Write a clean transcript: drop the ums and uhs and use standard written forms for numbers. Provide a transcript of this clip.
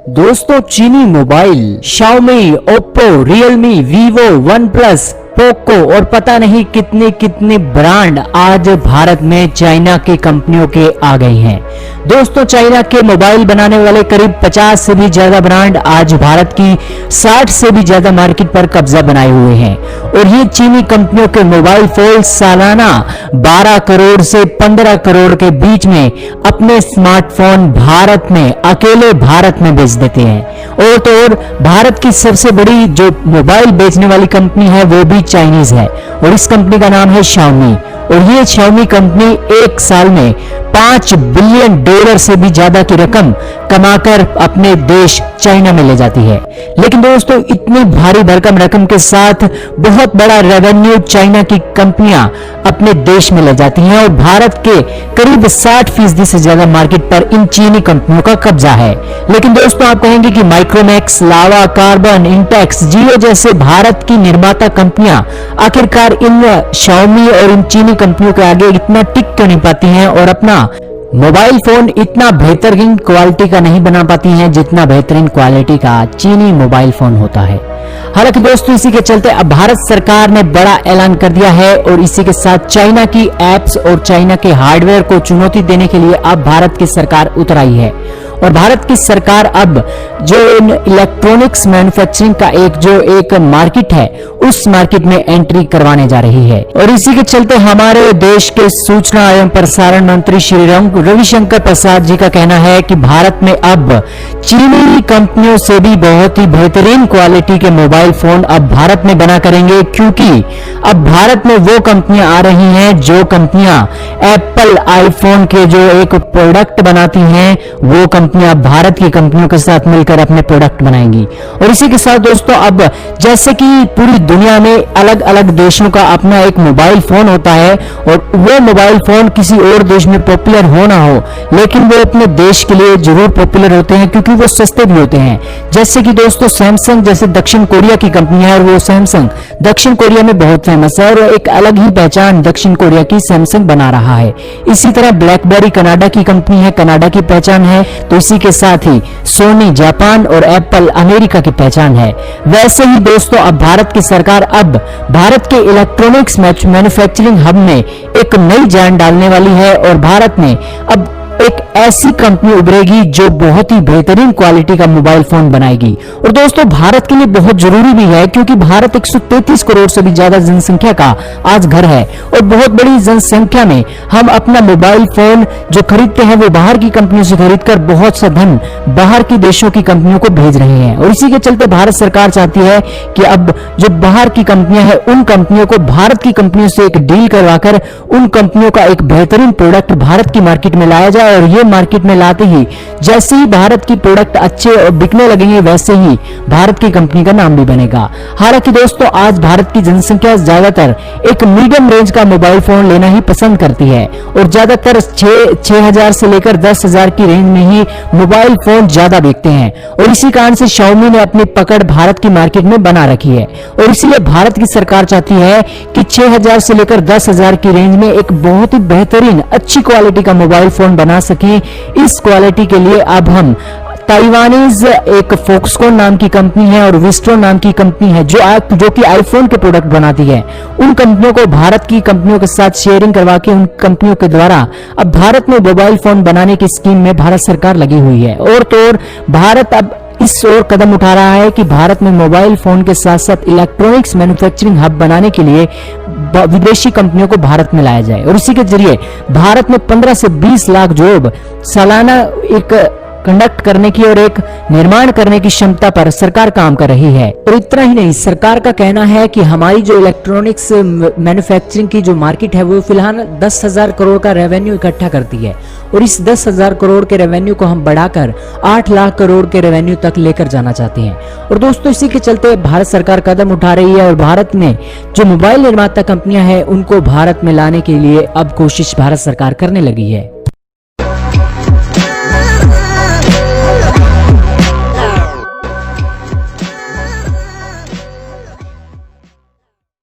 दोस्तों चीनी mobile Xiaomi, Oppo, Realme, Vivo, one plus, Poco और पता नहीं कितने कितने ब्रांड आज भारत में चाइना की कंपनियों के आ गए हैं। दोस्तों चाइना के मोबाइल बनाने वाले करीब 50 से भी ज्यादा ब्रांड आज भारत की 60 से भी ज्यादा मार्केट पर कब्जा बनाए हुए हैं और ये चीनी कंपनियों के मोबाइल फोन सालाना 12 करोड़ से 15 करोड़ के बीच में अपने स्मार्टफोन भारत में, अकेले भारत में बेच देते हैं। और तो और भारत की सबसे बड़ी जो मोबाइल बेचने वाली कंपनी है वो भी चाइनीज है और इस कंपनी का नाम है शाओमी। और ये शाओमी कंपनी एक साल में $5 बिलियन से भी ज्यादा की रकम कमाकर अपने देश चाइना में ले जाती है। लेकिन दोस्तों इतनी भारी भरकम रकम के साथ बहुत बड़ा रेवेन्यू चाइना की कंपनियां अपने देश में ले जाती हैं और भारत के करीब 60% से ज्यादा मार्केट पर इन चीनी कंपनियों का कब्जा है। लेकिन दोस्तों आप कहेंगे कि माइक्रोमैक्स, लावा, कार्बन, इंटेक्स, जियो जैसे भारत की निर्माता कंपनियां आखिरकार इन शाओमी और इन चीनी कंपनियों के आगे इतना टिक क्यों नहीं पाती हैं और अपना मोबाइल फोन इतना बेहतरीन क्वालिटी का नहीं बना पाती हैं जितना बेहतरीन क्वालिटी का चीनी मोबाइल फोन होता है। हालांकि दोस्तों इसी के चलते अब भारत सरकार ने बड़ा ऐलान कर दिया है और इसी के साथ चाइना की एप्स और चाइना के हार्डवेयर को चुनौती देने के लिए अब भारत की सरकार उतर आई है और भारत की सरकार अब जो इलेक्ट्रॉनिक्स मैन्युफैक्चरिंग का एक मार्केट है उस मार्केट में एंट्री करवाने जा रही है। और इसी के चलते हमारे देश के सूचना एवं प्रसारण मंत्री श्री रविशंकर प्रसाद जी का कहना है कि भारत में अब चीनी कंपनियों से भी बहुत ही बेहतरीन क्वालिटी के मोबाइल फोन अब भारत में बना करेंगे, क्योंकि अब भारत में वो कंपनियां आ रही हैं जो कंपनियां एप्पल आईफोन के जो एक प्रोडक्ट बनाती हैं वो कंपनियां भारत की कंपनियों के साथ मिलकर अपने प्रोडक्ट बनाएंगी। और इसी के साथ दोस्तों अब जैसे कि पूरी दुनिया में अलग अलग देशों का अपना एक मोबाइल फोन होता है और वो मोबाइल फोन किसी और देश में पॉपुलर हो ना हो लेकिन वो अपने देश के लिए जरूर पॉपुलर होते हैं क्योंकि वो सस्ते भी होते हैं। जैसे कि दोस्तों सैमसंग जैसे दक्षिण कोरिया की कंपनी है और वो सैमसंग दक्षिण कोरिया में बहुत फेमस है और एक अलग ही पहचान दक्षिण कोरिया की सैमसंग बना रहा है। इसी तरह ब्लैकबेरी कनाडा की कंपनी है, कनाडा की पहचान है, तो इसी के साथ ही सोनी जापान और एप्पल अमेरिका की पहचान है। वैसे ही दोस्तों अब भारत की सरकार अब भारत के इलेक्ट्रॉनिक्स मैन्युफैक्चरिंग हब में एक नई जान डालने वाली है और भारत में अब एक ऐसी कंपनी उभरेगी जो बहुत ही बेहतरीन क्वालिटी का मोबाइल फोन बनाएगी। और दोस्तों भारत के लिए बहुत जरूरी भी है क्योंकि भारत 133 करोड़ से भी ज्यादा जनसंख्या का आज घर है और बहुत बड़ी जनसंख्या में हम अपना मोबाइल फोन जो खरीदते हैं वो बाहर की कंपनियों से खरीदकर बहुत सा धन बाहर की देशों की कंपनियों को भेज रहे हैं। और इसी के चलते भारत सरकार चाहती है कि अब जो बाहर की कंपनियां हैं उन कंपनियों को भारत की कंपनियों से एक डील करवाकर उन कंपनियों का एक बेहतरीन प्रोडक्ट भारत की मार्केट में लाया जाए और ये मार्केट में लाते ही जैसे ही भारत की प्रोडक्ट अच्छे और बिकने लगेंगे वैसे ही भारत की कंपनी का नाम भी बनेगा। हालांकि दोस्तों आज भारत की जनसंख्या ज्यादातर एक मीडियम रेंज का मोबाइल फोन लेना ही पसंद करती है और ज्यादातर 6,000 से लेकर 10,000 की रेंज में ही मोबाइल फोन ज्यादा बिकते हैं और इसी कारण से शाओमी ने अपनी पकड़ भारत की मार्केट में बना रखी है। और इसलिए भारत की सरकार चाहती है कि 6,000 से लेकर 10,000 की रेंज में एक बहुत ही बेहतरीन अच्छी क्वालिटी का मोबाइल फोन बना सके। इस क्वालिटी के लिए अब हम ताइवानीज एक फोक्सकॉन नाम की कंपनी है और विस्ट्रोन नाम की कंपनी है जो कि आईफोन के प्रोडक्ट बनाती है, उन कंपनियों को भारत की कंपनियों के साथ शेयरिंग करवा के उन कंपनियों के द्वारा अब भारत में मोबाइल फोन बनाने की स्कीम में भारत सरकार लगी हुई है। और तो और भारत अब इस ओर कदम उठा रहा है कि भारत में मोबाइल फोन के साथ साथ इलेक्ट्रॉनिक्स मैन्युफैक्चरिंग हब बनाने के लिए विदेशी कंपनियों को भारत में लाया जाए और इसी के जरिए भारत में 15 से 20 लाख जॉब सालाना एक कंडक्ट करने की और एक निर्माण करने की क्षमता पर सरकार काम कर रही है। और इतना ही नहीं, सरकार का कहना है कि हमारी जो इलेक्ट्रॉनिक्स मैन्युफैक्चरिंग की जो मार्केट है वो फिलहाल 10,000 करोड़ का रेवेन्यू इकट्ठा करती है और इस 10,000 करोड़ के रेवेन्यू को हम बढ़ाकर 8 लाख करोड़ के रेवेन्यू तक लेकर जाना चाहते हैं। और दोस्तों इसी के चलते भारत सरकार कदम उठा रही है और भारत में जो मोबाइल निर्माता कंपनियां हैं उनको भारत में लाने के लिए अब कोशिश भारत सरकार करने लगी है।